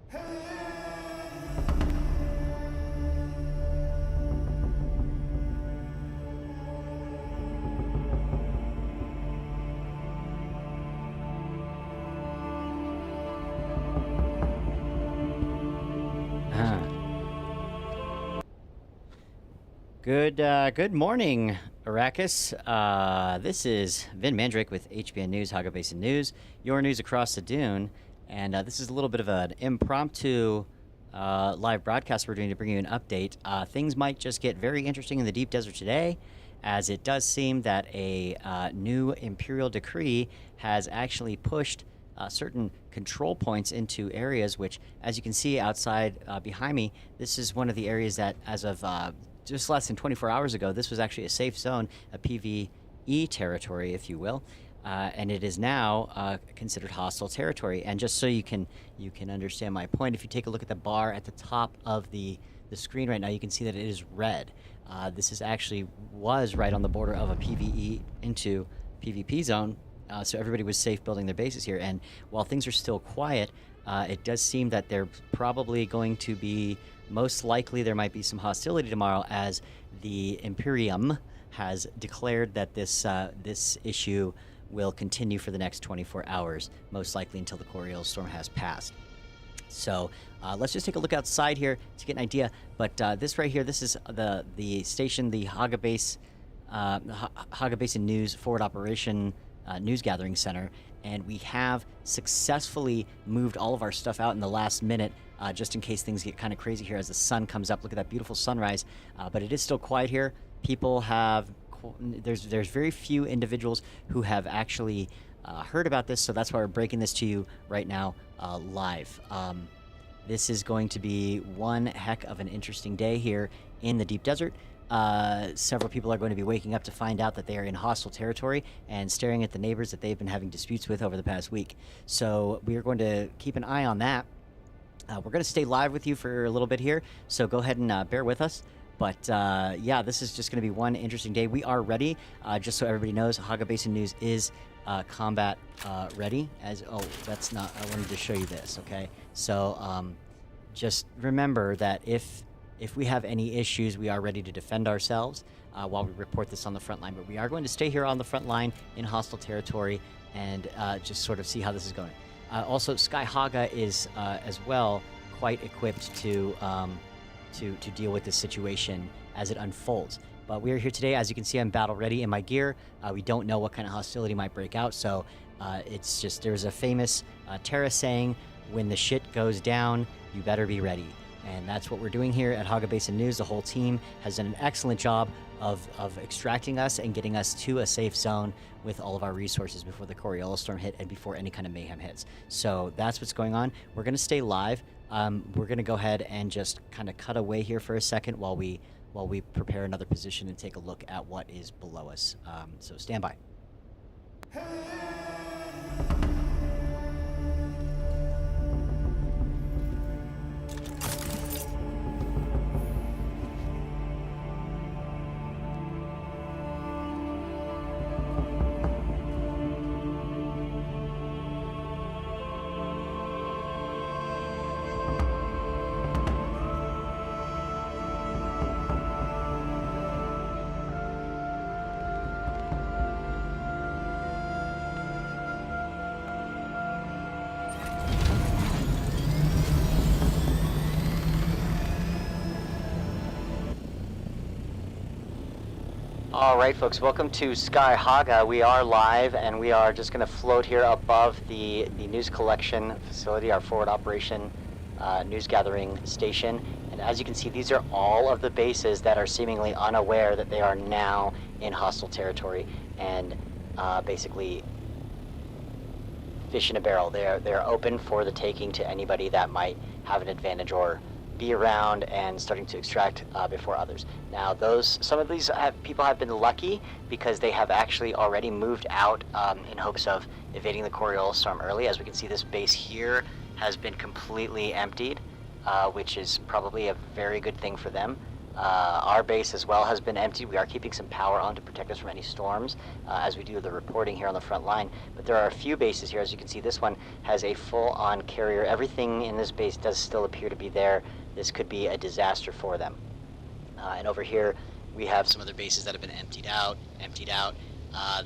Good morning, Arrakis. This is Vin Mandrake with HBN News, Hagga Basin News, your news across the Dune. And this is a little bit of an impromptu live broadcast we're doing to bring you an update. Things might just get very interesting in the deep desert today, as it does seem that a new Imperial decree has actually pushed certain control points into areas which, as you can see outside behind me, this is one of the areas that, as of just less than 24 hours ago, this was actually a safe zone, a PvE territory, if you will, and it is now considered hostile territory. And just so you can understand my point, if you take a look at the bar at the top of the screen right now, you can see that it is red. This is actually was right on the border of a PvE into PvP zone, so everybody was safe building their bases here. And while things are still quiet, it does seem that they're probably going to be, most likely there might be some hostility tomorrow, as the Imperium has declared that this issue will continue for the next 24 hours, most likely until the Coriol storm has passed. So let's just take a look outside here to get an idea. But this right here, this is the station, the Hagga Basin News Forward Operation News Gathering Center, and we have successfully moved all of our stuff out in the last minute, just in case things get kind of crazy here as the sun comes up. Look at that beautiful sunrise, but it is still quiet here. People have, there's very few individuals who have actually heard about this, so that's why we're breaking this to you right now live. This is going to be one heck of an interesting day here in the deep desert. Several people are going to be waking up to find out that they are in hostile territory and staring at the neighbors that they've been having disputes with over the past week. So we are going to keep an eye on that. We're going to stay live with you for a little bit here, so go ahead and bear with us. But yeah, this is just going to be one interesting day. We are ready, just so everybody knows, Hagga Basin News is combat ready. That's not, I wanted to show you this, okay? So just remember that if we have any issues, we are ready to defend ourselves while we report this on the front line. But we are going to stay here on the front line in hostile territory and just sort of see how this is going. Also, Sky Hagga is as well quite equipped to deal with this situation as it unfolds. But we are here today. As you can see, I'm battle ready in my gear. We don't know what kind of hostility might break out, so it's just, there's a famous Terra saying, when the shit goes down, you better be ready. And that's what we're doing here at Hagga Basin News. The whole team has done an excellent job of extracting us and getting us to a safe zone with all of our resources before the Coriol storm hit and before any kind of mayhem hits. So that's what's going on. We're going to stay live. We're going to go ahead and just kind of cut away here for a second while we prepare another position and take a look at what is below us. So stand by. All right, folks, welcome to Sky Hagga. We are live, and we are just going to float here above the news collection facility, our forward operation news gathering station. And as you can see, these are all of the bases that are seemingly unaware that they are now in hostile territory and basically fish in a barrel. They're open for the taking to anybody that might have an advantage or be around and starting to extract before others. Now, some of these people have been lucky because they have actually already moved out in hopes of evading the Coriol storm early. As we can see, this base here has been completely emptied, which is probably a very good thing for them. Our base as well has been emptied. We are keeping some power on to protect us from any storms as we do the reporting here on the front line. But there are a few bases here. As you can see, this one has a full-on carrier. Everything in this base does still appear to be there. This could be a disaster for them. And over here, we have some other bases that have been emptied out.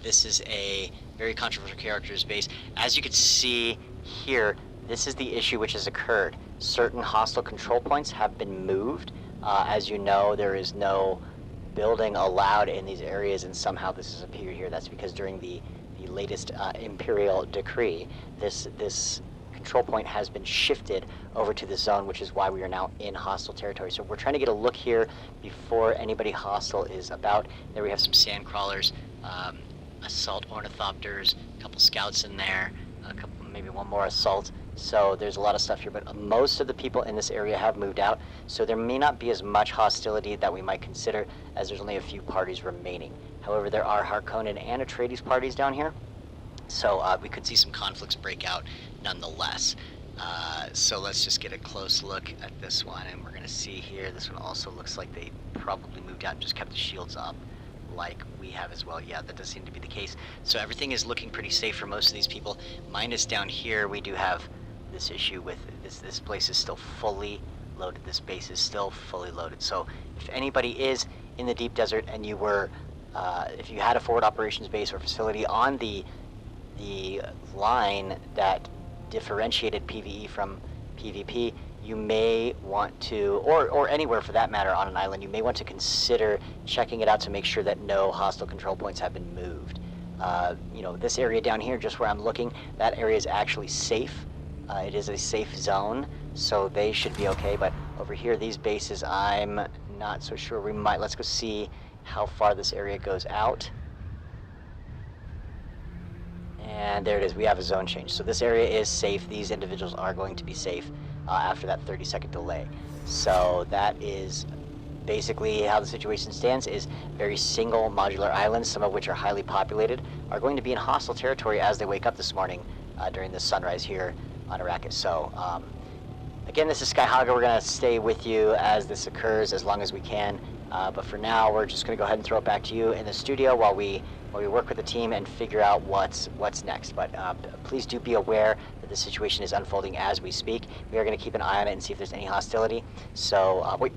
This is a very controversial character's base. As you can see here, this is the issue which has occurred. Certain hostile control points have been moved. As you know, there is no building allowed in these areas, and somehow this has appeared here. That's because during the latest Imperial decree, this control point has been shifted over to the zone, which is why we are now in hostile territory. So we're trying to get a look here before anybody hostile is about. There we have some sand crawlers, assault ornithopters, a couple scouts in there, maybe one more assault. So there's a lot of stuff here, but most of the people in this area have moved out, so there may not be as much hostility that we might consider, as there's only a few parties remaining. However, there are Harkonnen and Atreides parties down here, so we could see some conflicts break out nonetheless. So let's just get a close look at this one, and we're going to see here, this one also looks like they probably moved out and just kept the shields up, like we have as well. Yeah, that does seem to be the case. So everything is looking pretty safe for most of these people. Minus down here, we do have this issue with this place is still fully loaded. This base is still fully loaded. So if anybody is in the deep desert and you were, if you had a forward operations base or facility on the line that differentiated PvE from PvP, you may want to, or anywhere for that matter on an island, you may want to consider checking it out to make sure that no hostile control points have been moved. You know, this area down here, just where I'm looking, that area is actually safe. It is a safe zone, so they should be okay. But over here, these bases, I'm not so sure. Let's go see how far this area goes out. And there it is, we have a zone change. So this area is safe. These individuals are going to be safe after that 30-second delay. So that is basically how the situation stands, is very single modular islands, some of which are highly populated, are going to be in hostile territory as they wake up this morning during the sunrise here on Arrakis. So again, this is Hagga. We're going to stay with you as this occurs as long as we can. But for now, we're just going to go ahead and throw it back to you in the studio while we work with the team and figure out what's next. But please do be aware that the situation is unfolding as we speak. We are going to keep an eye on it and see if there's any hostility. So wait,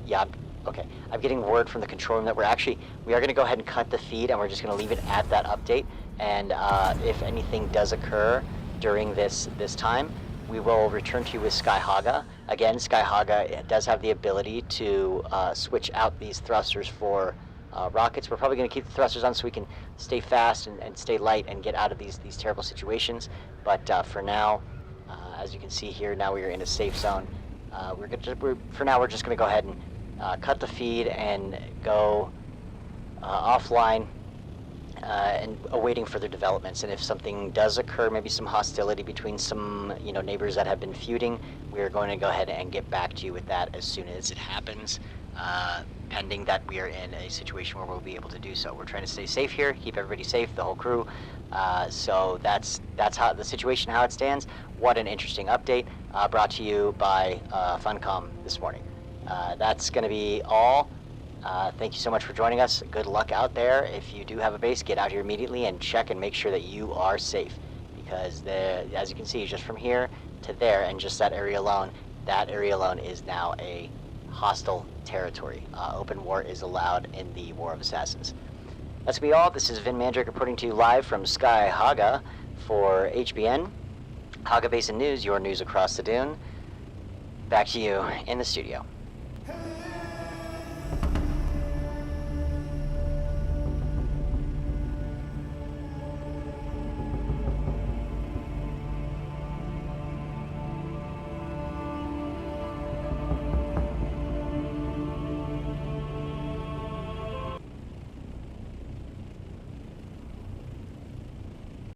yeah, okay. I'm getting word from the control room that we are going to go ahead and cut the feed, and we're just going to leave it at that update. And if anything does occur during this time, we will return to you with Hagga. Again, Hagga does have the ability to switch out these thrusters for rockets. We're probably going to keep the thrusters on so we can stay fast and stay light and get out of these terrible situations. But for now, as you can see here, now we are in a safe zone. For now, we're just going to go ahead and cut the feed and go offline. And awaiting further developments. And if something does occur, maybe some hostility between some neighbors that have been feuding, we are going to go ahead and get back to you with that as soon as it happens, pending that we are in a situation where we'll be able to do so. We're trying to stay safe here, keep everybody safe, the whole crew. So that's how the situation, how it stands. What an interesting update brought to you by Funcom this morning. That's going to be all. Thank you so much for joining us. Good luck out there. If you do have a base, get out here immediately and check and make sure that you are safe. Because as you can see, just from here to there and just that area alone is now a hostile territory. Open war is allowed in the War of Assassins. That's going to be all. This is Vin Mandrake reporting to you live from Hagga for HBN. Hagga Basin News, your news across the Dune. Back to you in the studio.